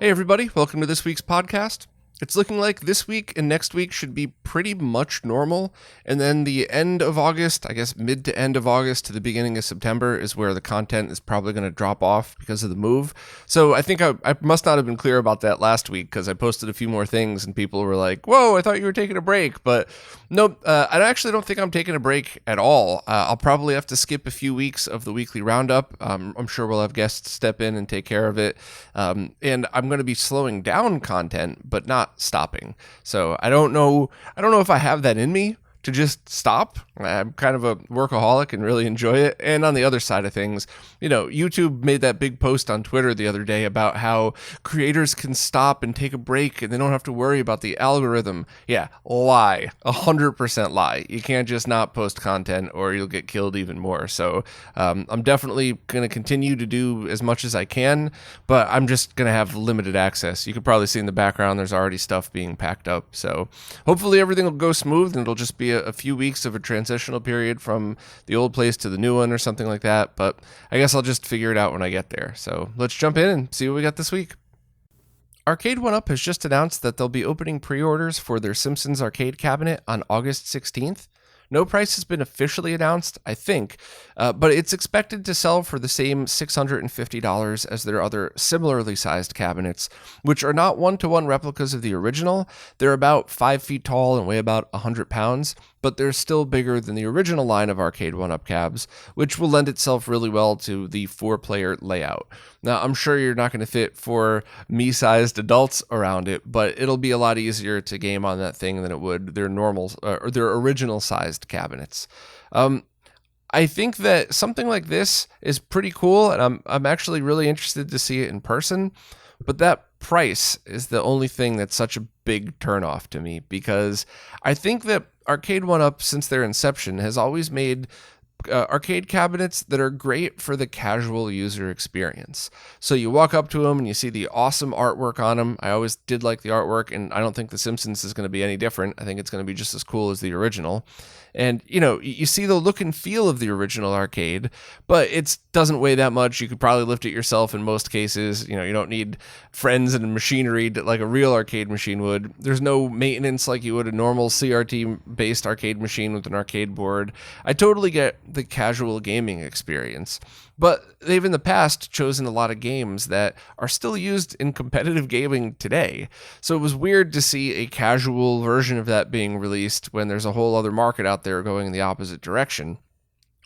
Hey everybody, welcome to this week's podcast. It's looking like this week and next week should be pretty much normal, and then the end of August, I guess mid to end of August to the beginning of September is where the content is probably going to drop off because of the move. So I think I must not have been clear about that last week because I posted a few more things and people were like, whoa, I thought you were taking a break. But nope, I actually don't think I'm taking a break at all. I'll probably have to skip a few weeks of the weekly Roundup. I'm sure we'll have guests step in and take care of it. And I'm going to be slowing down content, but not stopping. So I don't know if I have that in me to just stop. I'm kind of a workaholic and really enjoy it. And on the other side of things, YouTube made that big post on Twitter the other day about how creators can stop and take a break and they don't have to worry about the algorithm. Yeah, lie. 100% lie. You can't just not post content or you'll get killed even more. So I'm definitely going to continue to do as much as I can, but I'm just going to have limited access. You could probably see in the background there's already stuff being packed up. So hopefully everything will go smooth and it'll just be a few weeks of a transitional period from the old place to the new one or something like that. But I guess I'll just figure it out when I get there. So let's jump in and see what we got this week. Arcade 1UP has just announced that they'll be opening pre-orders for their Simpsons arcade cabinet on August 16th. No price has been officially announced, I think, but it's expected to sell for the same $650 as their other similarly sized cabinets, which are not one-to-one replicas of the original. They're about 5 feet tall and weigh about 100 pounds, but they're still bigger than the original line of Arcade 1UP cabs, which will lend itself really well to the 4-player layout. Now, I'm sure you're not going to fit 4 me-sized adults around it, but it'll be a lot easier to game on that thing than it would their normal or their original sized cabinets. I think that something like this is pretty cool, and I'm actually really interested to see it in person. But that price is the only thing that's such a big turnoff to me, because I think that Arcade 1UP, since their inception, has always made arcade cabinets that are great for the casual user experience. So you walk up to them and you see the awesome artwork on them. I always did like the artwork, and I don't think The Simpsons is going to be any different. I think it's going to be just as cool as the original. And, you see the look and feel of the original arcade, but it doesn't weigh that much. You could probably lift it yourself in most cases. You don't need friends and machinery like a real arcade machine would. There's no maintenance like you would a normal CRT-based arcade machine with an arcade board. I totally get the casual gaming experience. But they've in the past chosen a lot of games that are still used in competitive gaming today. So it was weird to see a casual version of that being released when there's a whole other market out there going in the opposite direction.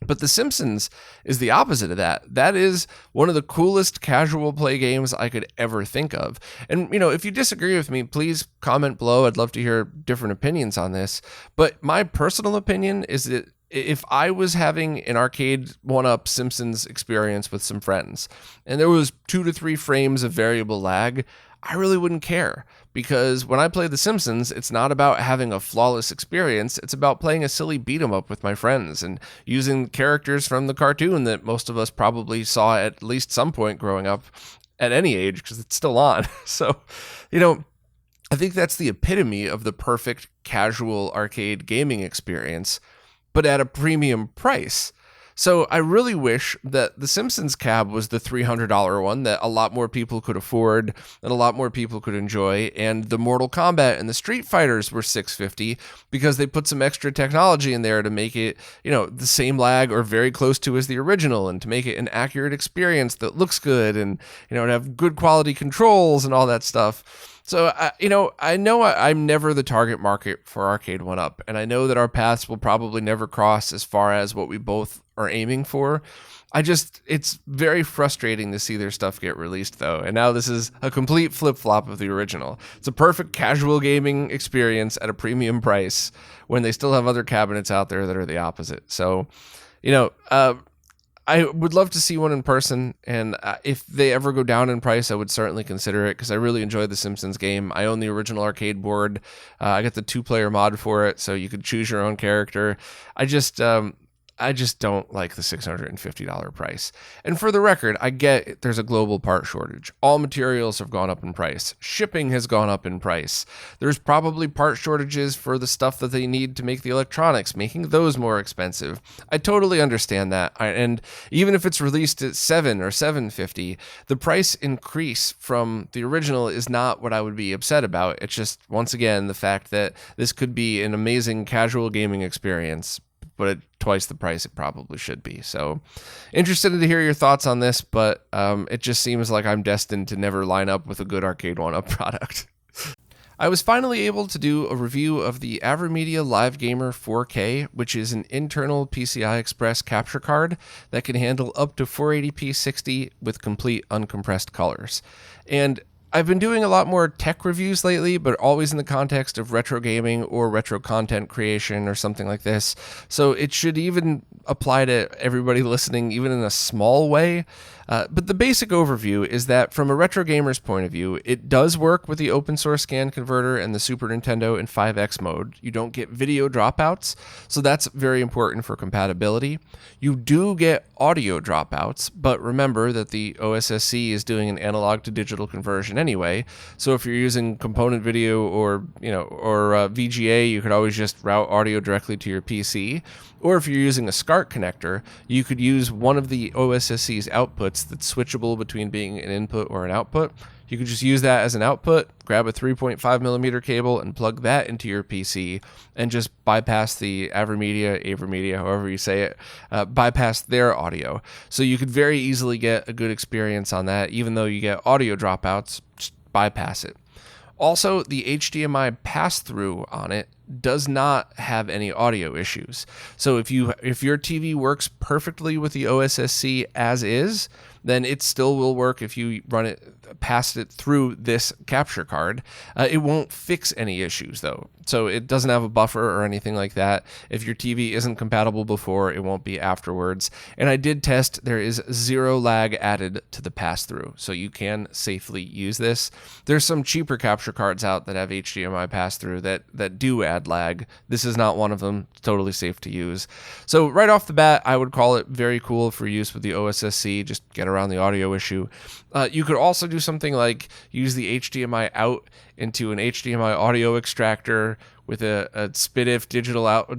But The Simpsons is the opposite of that. That is one of the coolest casual play games I could ever think of. And, if you disagree with me, please comment below. I'd love to hear different opinions on this. But my personal opinion is that if I was having an Arcade 1UP Simpsons experience with some friends, and there was 2 to 3 frames of variable lag, I really wouldn't care. Because when I play The Simpsons, it's not about having a flawless experience. It's about playing a silly beat-em-up with my friends and using characters from the cartoon that most of us probably saw at least some point growing up at any age, because it's still on. So, I think that's the epitome of the perfect casual arcade gaming experience, but at a premium price. So I really wish that the Simpsons cab was the $300 one that a lot more people could afford and a lot more people could enjoy, and the Mortal Kombat and the Street Fighters were $650 because they put some extra technology in there to make it, the same lag or very close to as the original, and to make it an accurate experience that looks good, and to have good quality controls and all that stuff. So, I know I'm never the target market for Arcade 1UP, and I know that our paths will probably never cross as far as what we both are aiming for. It's very frustrating to see their stuff get released, though, and now this is a complete flip-flop of the original. It's a perfect casual gaming experience at a premium price when they still have other cabinets out there that are the opposite. So, I would love to see one in person, and if they ever go down in price, I would certainly consider it, because I really enjoyed the Simpsons game. I own the original arcade board. I got the 2-player mod for it, so you could choose your own character. I just don't like the $650 price. And for the record, I get there's a global part shortage. All materials have gone up in price. Shipping has gone up in price. There's probably part shortages for the stuff that they need to make the electronics, making those more expensive. I totally understand that. And even if it's released at $7 or $750, the price increase from the original is not what I would be upset about. It's just, once again, the fact that this could be an amazing casual gaming experience, but at twice the price it probably should be. So interested to hear your thoughts on this, but it just seems like I'm destined to never line up with a good arcade one-up product. I was finally able to do a review of the Avermedia Live Gamer 4K, which is an internal PCI Express capture card that can handle up to 480p 60 with complete uncompressed colors. And I've been doing a lot more tech reviews lately, but always in the context of retro gaming or retro content creation or something like this. So it should even apply to everybody listening, even in a small way. But the basic overview is that from a retro gamer's point of view, it does work with the open source scan converter and the Super Nintendo in 5X mode. You don't get video dropouts, so that's very important for compatibility. You do get audio dropouts, but remember that the OSSC is doing an analog to digital conversion anyway. So if you're using component video or VGA, you could always just route audio directly to your PC. Or if you're using a SCART connector, you could use one of the OSSC's outputs that's switchable between being an input or an output. You could just use that as an output, grab a 3.5 millimeter cable and plug that into your PC and just bypass the Avermedia, however you say it, bypass their audio. So you could very easily get a good experience on that. Even though you get audio dropouts, just bypass it. Also, the HDMI pass-through on it does not have any audio issues. So if your TV works perfectly with the OSSC as is, then it still will work if you pass it through this capture card. It won't fix any issues though. So it doesn't have a buffer or anything like that. If your TV isn't compatible before, it won't be afterwards. And I did test, there is zero lag added to the pass-through, so you can safely use this. There's some cheaper capture cards out that have HDMI pass-through that do add lag. This is not one of them. It's totally safe to use. So right off the bat, I would call it very cool for use with the OSSC. Just get around the audio issue. You could also do something like use the HDMI out into an HDMI audio extractor with a SPDIF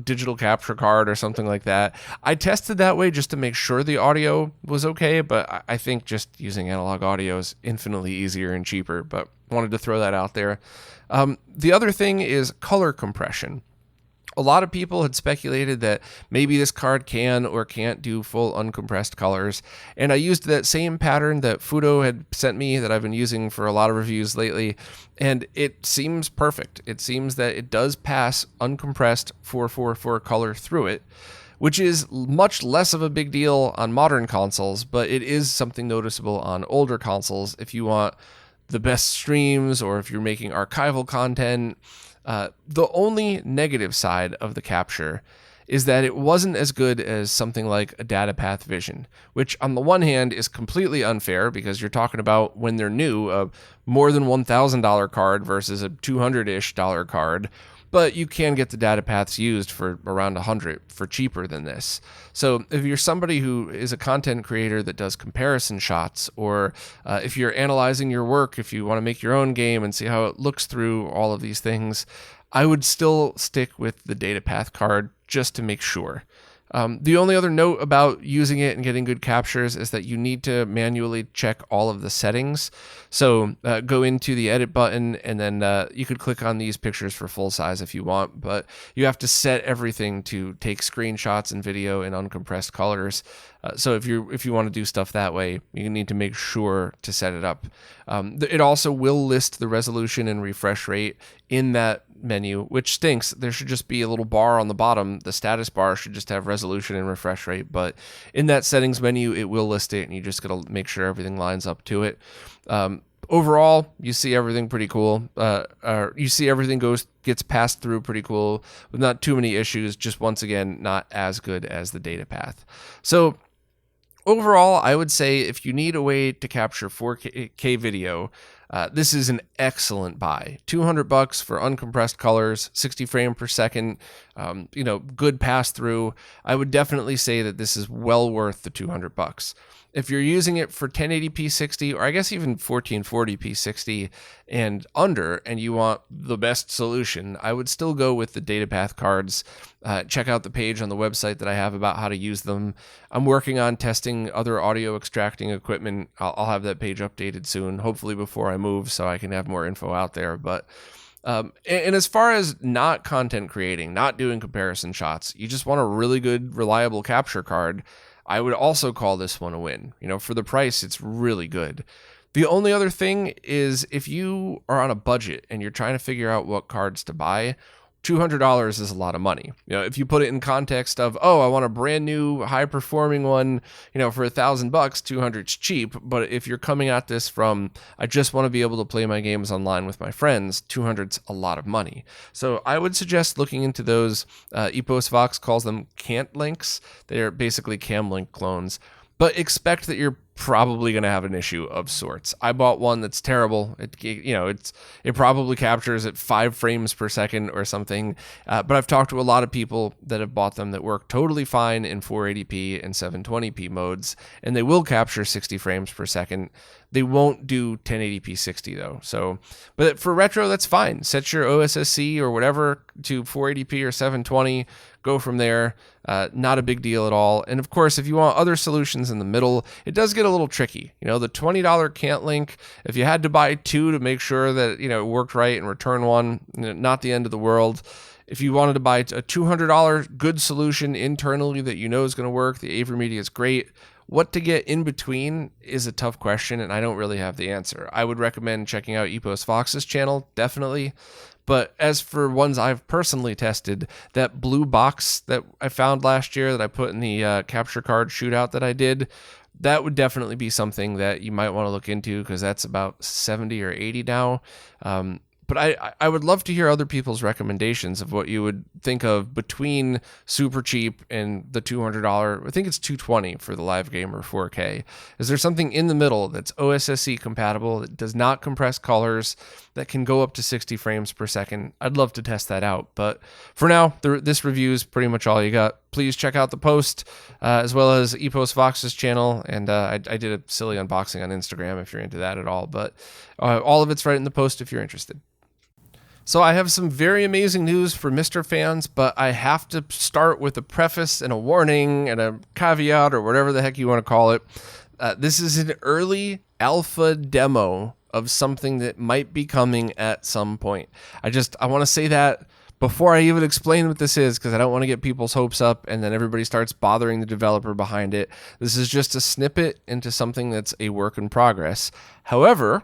digital capture card or something like that. I tested that way just to make sure the audio was okay, but I think just using analog audio is infinitely easier and cheaper, but wanted to throw that out there. The other thing is color compression. A lot of people had speculated that maybe this card can or can't do full uncompressed colors, and I used that same pattern that Fudo had sent me that I've been using for a lot of reviews lately, and it seems perfect. It seems that it does pass uncompressed 444 color through it, which is much less of a big deal on modern consoles, but it is something noticeable on older consoles if you want the best streams or if you're making archival content. The only negative side of the capture is that it wasn't as good as something like a DataPath Vision, which on the one hand is completely unfair because you're talking about, when they're new, a more than $1,000 card versus a $200-ish card. But you can get the data paths used for around $100 for cheaper than this. So if you're somebody who is a content creator that does comparison shots, or if you're analyzing your work, if you want to make your own game and see how it looks through all of these things, I would still stick with the data path card just to make sure. The only other note about using it and getting good captures is that you need to manually check all of the settings. So go into the edit button, and then you could click on these pictures for full size if you want, but you have to set everything to take screenshots and video in uncompressed colors. So if you want to do stuff that way, you need to make sure to set it up. It also will list the resolution and refresh rate in that menu, which stinks. There should just be a little bar on the bottom. The status bar should just have resolution and refresh rate, but in that settings menu, it will list it, and you just got to make sure everything lines up to it. Overall, you see everything pretty cool. You see everything gets passed through pretty cool with not too many issues, just once again, not as good as the data path. So Overall, I would say if you need a way to capture 4K video, this is an excellent buy. $200 for uncompressed colors, 60 frame per second, good pass through. I would definitely say that this is well worth the $200. If you're using it for 1080p 60, or I guess even 1440p 60 and under, and you want the best solution, I would still go with the DataPath cards. Check out the page on the website that I have about how to use them. I'm working on testing other audio extracting equipment. I'll have that page updated soon, hopefully before I move, so I can have more info out there. But and as far as not content creating, not doing comparison shots, you just want a really good, reliable capture card, I would also call this one a win. For the price, it's really good. The only other thing is if you are on a budget and you're trying to figure out what cards to buy, $200 is a lot of money. If you put it in context of, I want a brand new high performing one, for $1,000, $200's cheap. But if you're coming at this from, I just want to be able to play my games online with my friends, $200's a lot of money. So I would suggest looking into those. Epos Vox calls them cant links. They're basically cam link clones. But expect that you're probably going to have an issue of sorts. I bought one that's terrible. It probably captures at 5 frames per second or something. But I've talked to a lot of people that have bought them that work totally fine in 480p and 720p modes, and they will capture 60 frames per second. They won't do 1080p 60 though. So, but for retro, that's fine. Set your OSSC or whatever to 480p or 720. Go from there. Not a big deal at all. And of course, if you want other solutions in the middle, it does get a little tricky. The $20 cant link, if you had to buy 2 to make sure that, it worked right and return one, not the end of the world. If you wanted to buy a $200 good solution internally that is going to work, the Avermedia is great. What to get in between is a tough question, and I don't really have the answer. I would recommend checking out Epos Vox's channel, definitely. But as for ones I've personally tested, that blue box that I found last year that I put in the capture card shootout that I did, that would definitely be something that you might want to look into because that's about 70 or 80 now. But I would love to hear other people's recommendations of what you would think of between super cheap and the $200. I think it's $220 for the Live Gamer 4K. Is there something in the middle that's OSSC compatible, that does not compress colors, that can go up to 60 frames per second? I'd love to test that out. But for now, this review is pretty much all you got. Please check out the post as well as Epos Vox's channel. And I did a silly unboxing on Instagram if you're into that at all. But all of it's right in the post if you're interested. So I have some very amazing news for Mr. fans, but I have to start with a preface and a warning and a caveat or whatever the heck you want to call it. This is an early alpha demo of something that might be coming at some point. I want to say that before I even explain what this is, because I don't want to get people's hopes up and then everybody starts bothering the developer behind it. This is just a snippet into something that's a work in progress. However,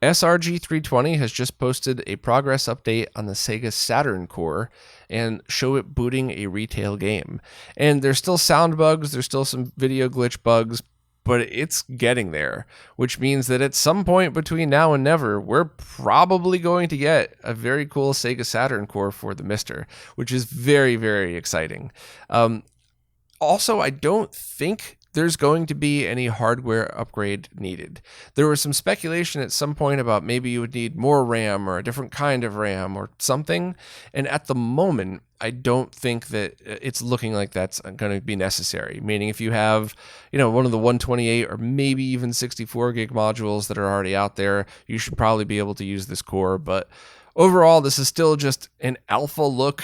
SRG320 has just posted a progress update on the Sega Saturn core and show it booting a retail game. And there's still sound bugs, there's still some video glitch bugs, but it's getting there, which means that at some point between now and never, we're probably going to get a very cool Sega Saturn core for the Mister, which is very, very exciting. Also, I don't think there's going to be any hardware upgrade needed. There was some speculation at some point about maybe you would need more RAM or a different kind of RAM or something. And at the moment, I don't think that it's looking like that's going to be necessary. Meaning if you have, one of the 128 or maybe even 64 gig modules that are already out there, you should probably be able to use this core. But overall, this is still just an alpha look.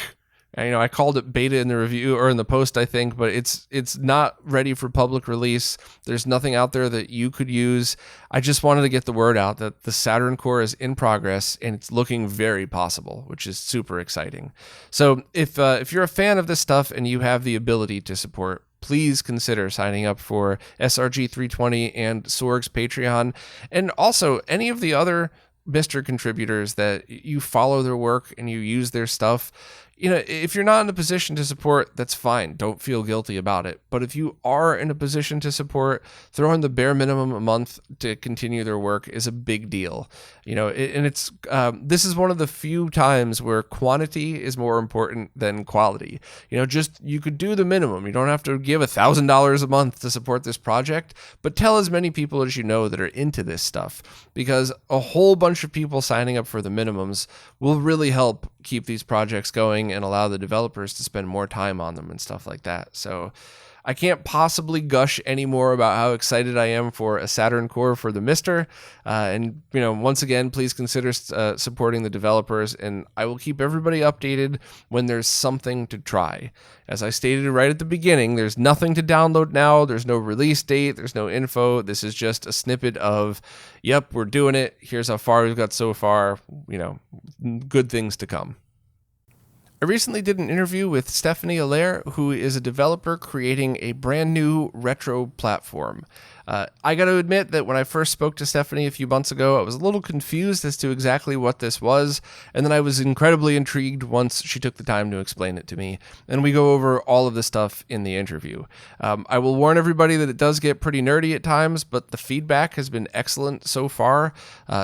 I called it beta in the review or in the post, I think, but it's not ready for public release. There's nothing out there that you could use. I just wanted to get the word out that the Saturn core is in progress and it's looking very possible, which is super exciting. So if you're a fan of this stuff and you have the ability to support, please consider signing up for SRG320 and Sorg's Patreon, and also any of the other Mister contributors that you follow their work and you use their stuff. You know, if you're not in a position to support, that's fine. Don't feel guilty about it. But if you are in a position to support, throwing the bare minimum a month to continue their work is a big deal. You know, this is one of the few times where quantity is more important than quality. You know, just you could do the minimum. You don't have to give $1,000 a month to support this project, but tell as many people as you know that are into this stuff, because a whole bunch of people signing up for the minimums will really help keep these projects going and allow the developers to spend more time on them and stuff like that. So I can't possibly gush any more about how excited I am for a Saturn core for the Mister. And, you know, once again, please consider supporting the developers, and I will keep everybody updated when there's something to try. As I stated right at the beginning, there's nothing to download now. There's no release date. There's no info. This is just a snippet of, yep, we're doing it. Here's how far we've got so far. You know, good things to come. I recently did an interview with Stefany Allaire, who is a developer creating a brand new retro platform. I got to admit that when I first spoke to Stefany a few months ago, I was a little confused as to exactly what this was, and then I was incredibly intrigued once she took the time to explain it to me, and we go over all of the stuff in the interview. I will warn everybody that it does get pretty nerdy at times, but the feedback has been excellent so far,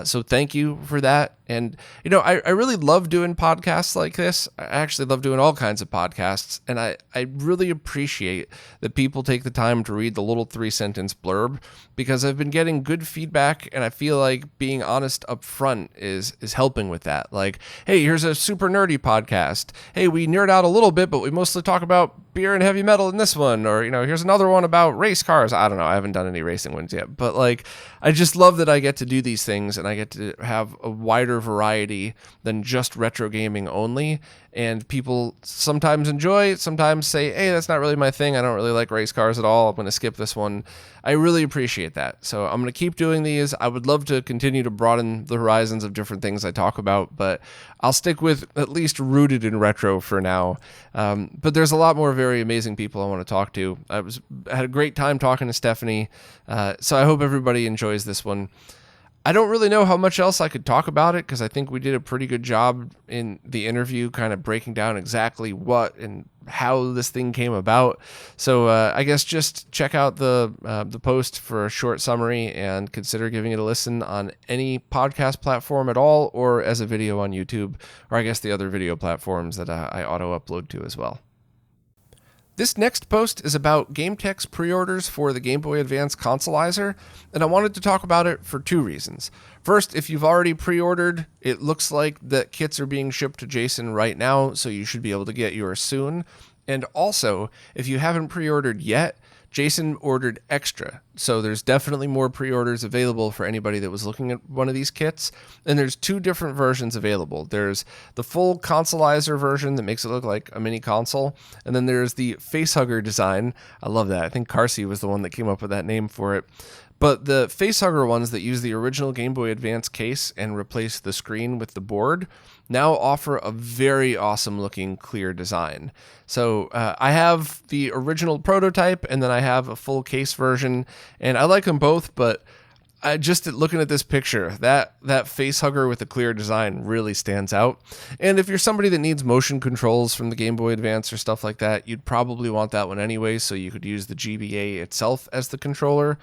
so thank you for that. And, you know, I really love doing podcasts like this. I actually love doing all kinds of podcasts, and I really appreciate that people take the time to read the little 3-sentence blurb, because I've been getting good feedback, and I feel like being honest up front is helping with that. Like, hey, here's a super nerdy podcast. Hey, we nerd out a little bit, but we mostly talk about beer and heavy metal in this one. Or, you know, here's another one about race cars. I don't know. I haven't done any racing ones yet. But, like, I just love that I get to do these things, and I get to have a wider variety than just retro gaming only. And people sometimes enjoy, sometimes say, hey, that's not really my thing. I don't really like race cars at all. I'm going to skip this one. I really appreciate that. So I'm going to keep doing these. I would love to continue to broaden the horizons of different things I talk about, but I'll stick with at least rooted in retro for now. But there's a lot more very amazing people I want to talk to. I had a great time talking to Stefany. So I hope everybody enjoys this one. I don't really know how much else I could talk about it, because I think we did a pretty good job in the interview kind of breaking down exactly what and how this thing came about. So I guess just check out the post for a short summary and consider giving it a listen on any podcast platform at all, or as a video on YouTube, or I guess the other video platforms that I auto-upload to as well. This next post is about GameTech's pre-orders for the Game Boy Advance Consolizer, and I wanted to talk about it for two reasons. First, if you've already pre-ordered, it looks like the kits are being shipped to Jason right now, so you should be able to get yours soon. And also, if you haven't pre-ordered yet, Jason ordered extra, so there's definitely more pre-orders available for anybody that was looking at one of these kits. And there's two different versions available. There's the full Consolizer version that makes it look like a mini console, and then there's the facehugger design. I love that. I think Carsey was the one that came up with that name for it. But the facehugger ones that use the original Game Boy Advance case and replace the screen with the board now offer a very awesome looking clear design. So I have the original prototype, and then I have a full case version, and I like them both, but I just looking at this picture, that facehugger with the clear design really stands out. And if you're somebody that needs motion controls from the Game Boy Advance or stuff like that, you'd probably want that one anyway, so you could use the GBA itself as the controller.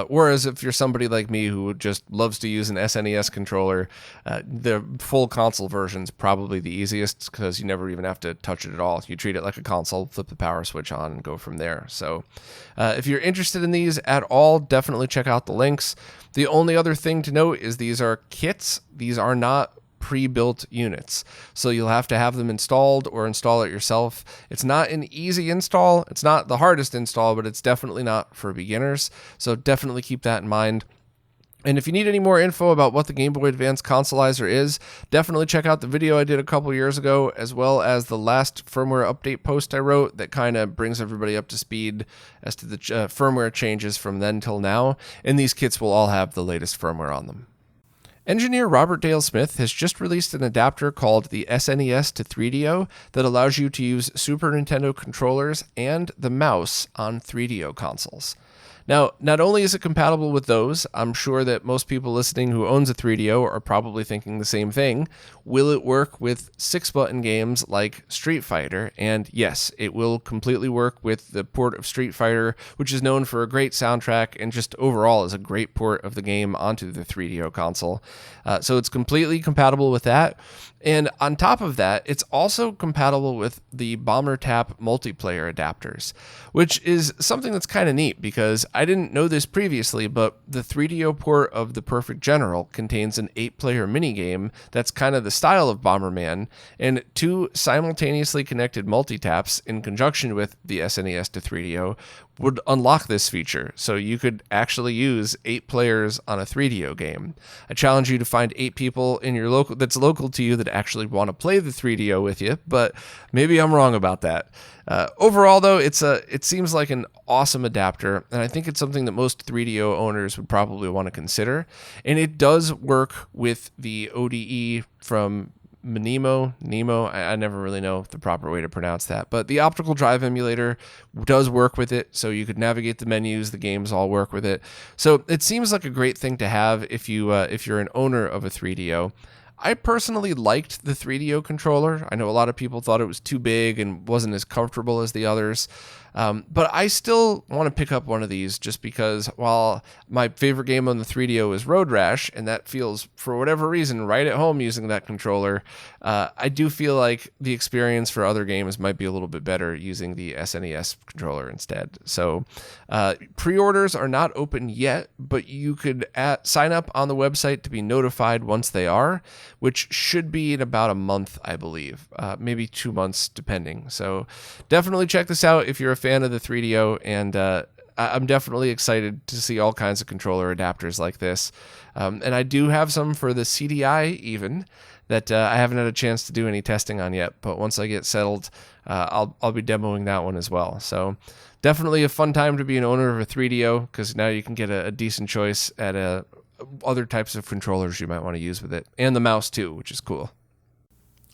Whereas if you're somebody like me who just loves to use an SNES controller, the full console version is probably the easiest, because you never even have to touch it at all. You treat it like a console, flip the power switch on, and go from there. So if you're interested in these at all, definitely check out the links. The only other thing to note is these are kits. These are not pre-built units, so you'll have to have them installed or install it yourself. It's not an easy install. It's not the hardest install, but it's definitely not for beginners, so definitely keep that in mind. And if you need any more info about what the Game Boy Advance Consolizer is, definitely check out the video I did a couple years ago, as well as the last firmware update post I wrote that kind of brings everybody up to speed as to the firmware changes from then till now, and these kits will all have the latest firmware on them. Engineer Robert Dale Smith has just released an adapter called the SNES-2-3DO that allows you to use Super Nintendo controllers and the mouse on 3DO consoles. Now, not only is it compatible with those, I'm sure that most people listening who owns a 3DO are probably thinking the same thing. Will it work with 6-button games like Street Fighter? And yes, it will completely work with the port of Street Fighter, which is known for a great soundtrack and just overall is a great port of the game onto the 3DO console. So it's completely compatible with that. And on top of that, it's also compatible with the Bomber Tap multiplayer adapters, which is something that's kind of neat because I didn't know this previously, but the 3DO port of the Perfect General contains an 8-player minigame that's kind of the style of Bomberman, and 2 simultaneously connected multi-taps in conjunction with the SNES-2-3DO would unlock this feature, so you could actually use 8 players on a 3DO game. I challenge you to find 8 people in your that's local to you that actually want to play the 3DO with you, but maybe I'm wrong about that. Overall, though, it seems like an awesome adapter, and I think it's something that most 3DO owners would probably want to consider. And it does work with the ODE from Nemo, I never really know the proper way to pronounce that, but the optical drive emulator does work with it, so you could navigate the menus, the games all work with it. So it seems like a great thing to have if you're an owner of a 3DO. I personally liked the 3DO controller. I know a lot of people thought it was too big and wasn't as comfortable as the others. But I still want to pick up one of these just because while my favorite game on the 3DO is Road Rash, and that feels, for whatever reason, right at home using that controller, I do feel like the experience for other games might be a little bit better using the SNES controller instead. So pre-orders are not open yet, but you could sign up on the website to be notified once they are, which should be in about a month, I believe, maybe 2 months depending. So definitely check this out if you're a fan of the 3DO, and I'm definitely excited to see all kinds of controller adapters like this. And I do have some for the CDI even that I haven't had a chance to do any testing on yet, but once I get settled, I'll be demoing that one as well. So definitely a fun time to be an owner of a 3DO, because now you can get a decent choice at other types of controllers you might want to use with it, and the mouse too, which is cool.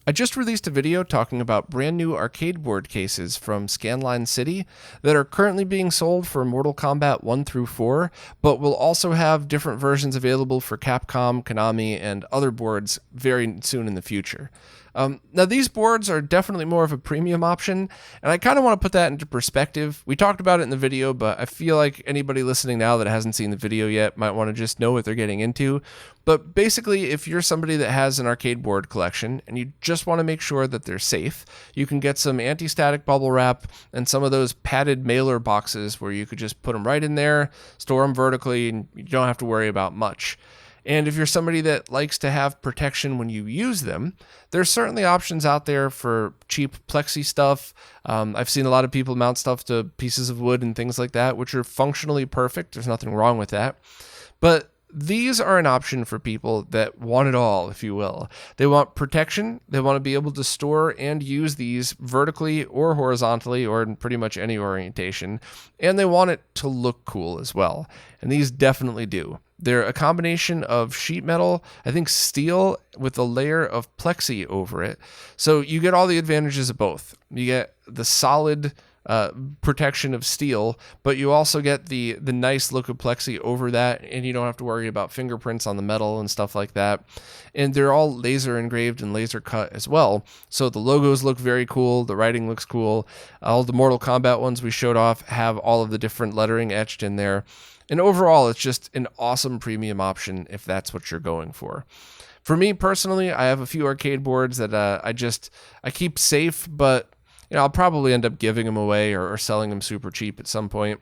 I just released a video talking about brand new arcade board cases from Scanline City that are currently being sold for Mortal Kombat 1 through 4, but will also have different versions available for Capcom, Konami, and other boards very soon in the future. Now, these boards are definitely more of a premium option, and I kind of want to put that into perspective. We talked about it in the video, but I feel like anybody listening now that hasn't seen the video yet might want to just know what they're getting into. But basically, if you're somebody that has an arcade board collection and you just want to make sure that they're safe, you can get some anti-static bubble wrap and some of those padded mailer boxes where you could just put them right in there, store them vertically, and you don't have to worry about much. And if you're somebody that likes to have protection when you use them, there's certainly options out there for cheap plexi stuff. I've seen a lot of people mount stuff to pieces of wood and things like that, which are functionally perfect. There's nothing wrong with that. But these are an option for people that want it all, if you will. They want protection. They want to be able to store and use these vertically or horizontally or in pretty much any orientation. And they want it to look cool as well. And these definitely do. They're a combination of sheet metal, I think steel, with a layer of plexi over it. So you get all the advantages of both. You get the solid protection of steel, but you also get the nice look of plexi over that, and you don't have to worry about fingerprints on the metal and stuff like that. And they're all laser engraved and laser cut as well, so the logos look very cool, the writing looks cool. All the Mortal Kombat ones we showed off have all of the different lettering etched in there. And overall, it's just an awesome premium option if that's what you're going for. For me personally, I have a few arcade boards that I keep safe, but I'll probably end up giving them away or selling them super cheap at some point.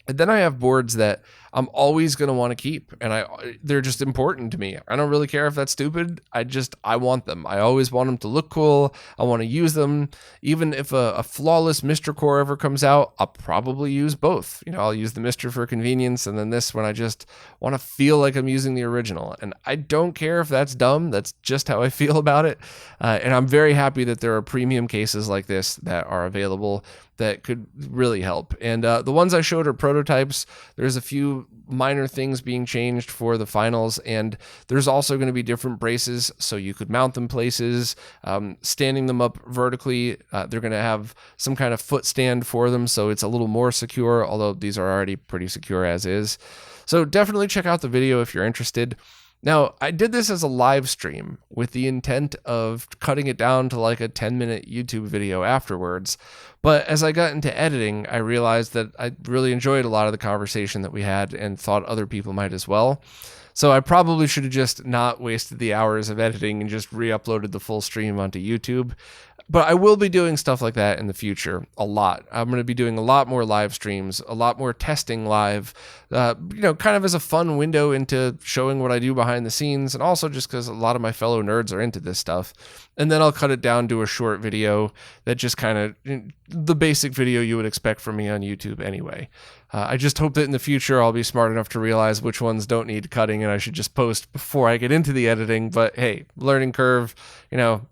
And then I have boards that I'm always going to want to keep, and they're just important to me. I don't really care if that's stupid. I want them. I always want them to look cool. I want to use them. Even if a flawless Mr. Core ever comes out, I'll probably use both. I'll use the Mr. for convenience, and then this when I just want to feel like I'm using the original. And I don't care if that's dumb. That's just how I feel about it. And I'm very happy that there are premium cases like this that are available that could really help. And the ones I showed are prototypes. There's a few few minor things being changed for the finals, and there's also going to be different braces, so you could mount them places, standing them up vertically. They're going to have some kind of foot stand for them, so it's a little more secure, although these are already pretty secure as is. So definitely check out the video if you're interested. Now, I did this as a live stream with the intent of cutting it down to like a 10-minute YouTube video afterwards. But as I got into editing, I realized that I really enjoyed a lot of the conversation that we had and thought other people might as well. So I probably should have just not wasted the hours of editing and just re-uploaded the full stream onto YouTube. But I will be doing stuff like that in the future a lot. I'm going to be doing a lot more live streams, a lot more testing live, kind of as a fun window into showing what I do behind the scenes, and also just because a lot of my fellow nerds are into this stuff. And then I'll cut it down to a short video that just kind of the basic video you would expect from me on YouTube anyway. I just hope that in the future I'll be smart enough to realize which ones don't need cutting and I should just post before I get into the editing. But hey, learning curve,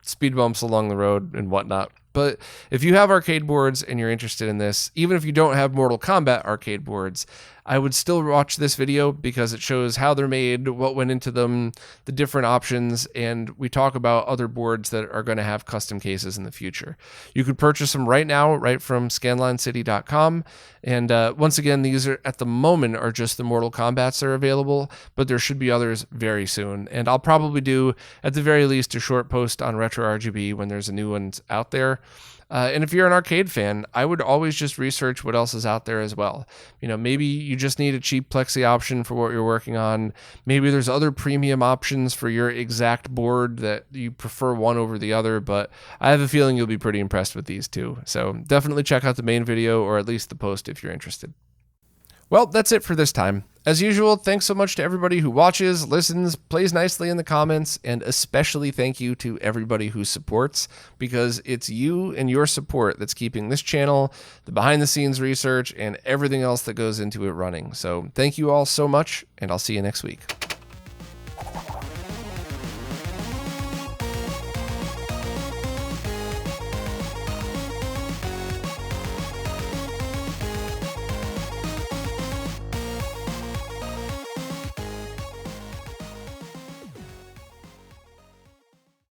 speed bumps along the road and whatnot. But if you have arcade boards and you're interested in this, even if you don't have Mortal Kombat arcade boards, I would still watch this video because it shows how they're made, what went into them, the different options, and we talk about other boards that are going to have custom cases in the future. You could purchase them right now, right from scanlincity.com. And once again, these are at the moment are just the Mortal Kombats that are available, but there should be others very soon. And I'll probably do, at the very least, a short post on RetroRGB when there's a new one out there. And if you're an arcade fan, I would always just research what else is out there as well. Maybe you just need a cheap Plexi option for what you're working on. Maybe there's other premium options for your exact board that you prefer one over the other, but I have a feeling you'll be pretty impressed with these two. So definitely check out the main video or at least the post if you're interested. Well, that's it for this time. As usual, thanks so much to everybody who watches, listens, plays nicely in the comments, and especially thank you to everybody who supports, because it's you and your support that's keeping this channel, the behind-the-scenes research, and everything else that goes into it running. So thank you all so much, and I'll see you next week.